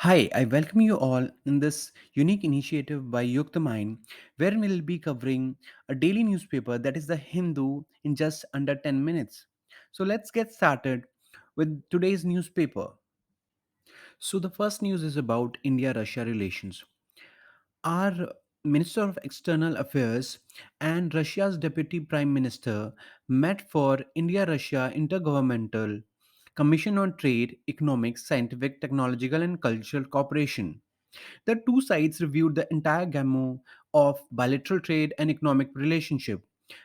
Hi, I welcome you all in this unique initiative by YuktMind, where we'll be covering a daily newspaper that is the Hindu in just under 10 minutes. So let's get started with today's newspaper. So the first news is about India Russia relations. Our Minister of External Affairs and Russia's Deputy Prime Minister met for India Russia Intergovernmental Commission on Trade, Economics, Scientific, Technological, and Cultural Cooperation. The two sides reviewed the entire gamut of bilateral trade and economic relationship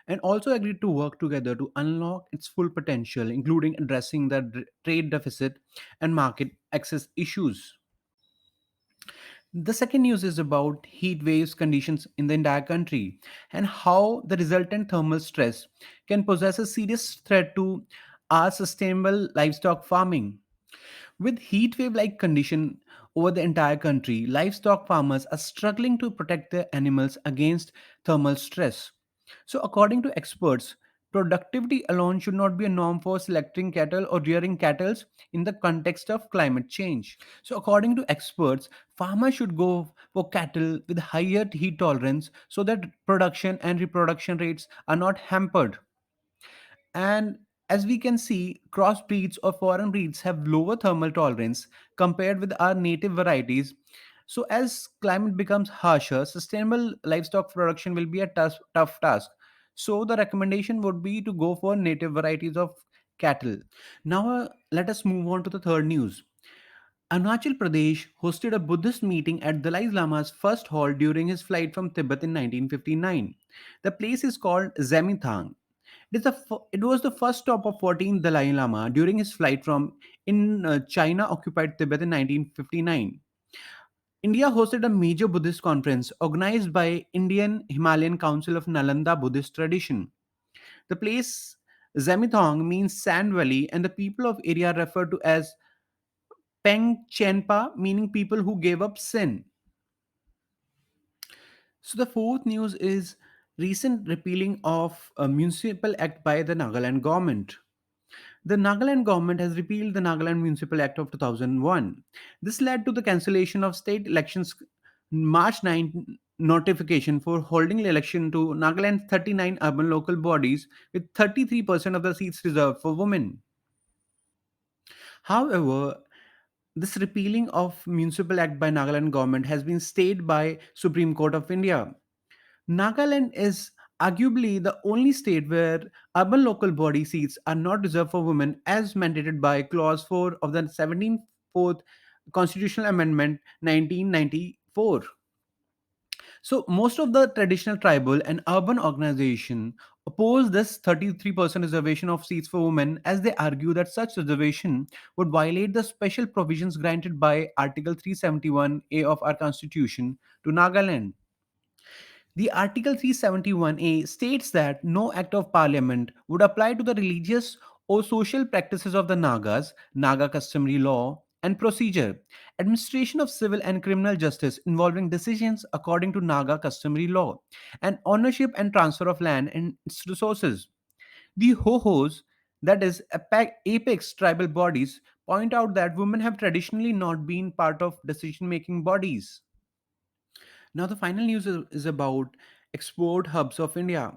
and also agreed to work together to unlock its full potential, including addressing the trade deficit and market access issues. The second news is about heat waves conditions in the entire country and how the resultant thermal stress can pose a serious threat to our sustainable livestock farming. With heat wave like condition over the entire country, livestock farmers are struggling to protect their animals against thermal stress. So, according to experts, productivity alone should not be a norm for selecting cattle or rearing cattle in the context of climate change. So, according to experts, farmers should go for cattle with higher heat tolerance so that production and reproduction rates are not hampered. And as we can see, crossbreeds or foreign breeds have lower thermal tolerance compared with our native varieties. So, as climate becomes harsher, sustainable livestock production will be a tough task. So, the recommendation would be to go for native varieties of cattle. Now, let us move on to the third news. Arunachal Pradesh hosted a Buddhist meeting at Dalai Lama's first hall during his flight from Tibet in 1959. The place is called Zemithang. It was the first stop of 14th Dalai Lama during his flight from in China occupied Tibet in 1959. India hosted a major Buddhist conference organized by Indian Himalayan Council of Nalanda Buddhist tradition. The place Zemithong means sand valley and the people of area referred to as Peng Chenpa, meaning people who gave up sin. So the fourth news is recent repealing of a municipal act by the Nagaland government. The Nagaland government has repealed the Nagaland Municipal Act of 2001. This led to the cancellation of state elections March 9 notification for holding the election to Nagaland's 39 urban local bodies with 33% of the seats reserved for women. However, this repealing of municipal act by Nagaland government has been stayed by Supreme Court of India. Nagaland is arguably the only state where urban local body seats are not reserved for women as mandated by Clause 4 of the 17th Constitutional Amendment 1994. So most of the traditional tribal and urban organization oppose this 33% reservation of seats for women as they argue that such reservation would violate the special provisions granted by Article 371A of our constitution to Nagaland. The Article 371A states that no act of parliament would apply to the religious or social practices of the Nagas, Naga customary law, and procedure, administration of civil and criminal justice involving decisions according to Naga customary law, and ownership and transfer of land and its resources. The Ho-Hos, that is, apex tribal bodies, point out that women have traditionally not been part of decision making bodies. Now, the final news is about export hubs of India.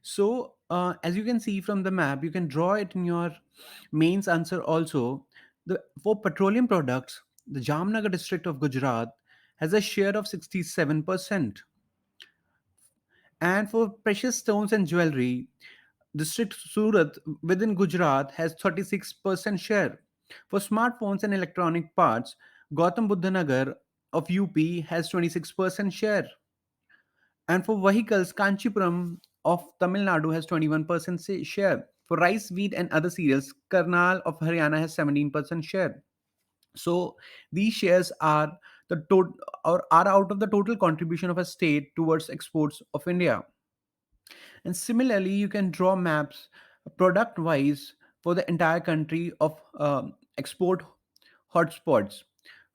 So, as you can see from the map, you can draw it in your mains answer also. For petroleum products, the Jamnagar district of Gujarat has a share of 67%. And for precious stones and jewelry, district Surat within Gujarat has 36% share. For smartphones and electronic parts, Gautam Buddha Nagar of UP has 26% share. And for vehicles, Kanchipuram of Tamil Nadu has 21% share. For rice, wheat, and other cereals, Karnal of Haryana has 17% share. So these shares are the total or are out of the total contribution of a state towards exports of India. And similarly, you can draw maps product wise for the entire country of export hotspots.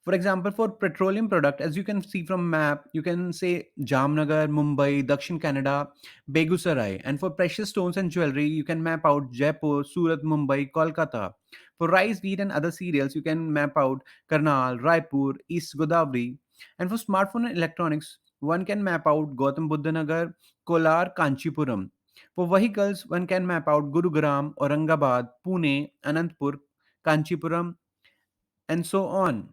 For example, for petroleum product, as you can see from map, you can say Jamnagar, Mumbai, Dakshin Canada, Begusarai. And for precious stones and jewelry, you can map out Jaipur, Surat, Mumbai, Kolkata. For rice, wheat, and other cereals, you can map out Karnal, Raipur, East Godavari. And for smartphone and electronics, one can map out Gautam Buddha Nagar, Kolar, Kanchipuram. For vehicles, one can map out Gurugram, Aurangabad, Pune, Anantapur, Kanchipuram, and so on.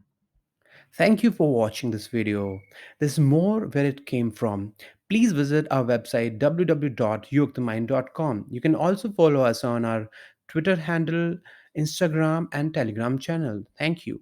Thank you for watching this video. There's more where it came from. Please visit our website www.yuktmind.com. You can also follow us on our Twitter handle, Instagram, and Telegram channel. Thank you.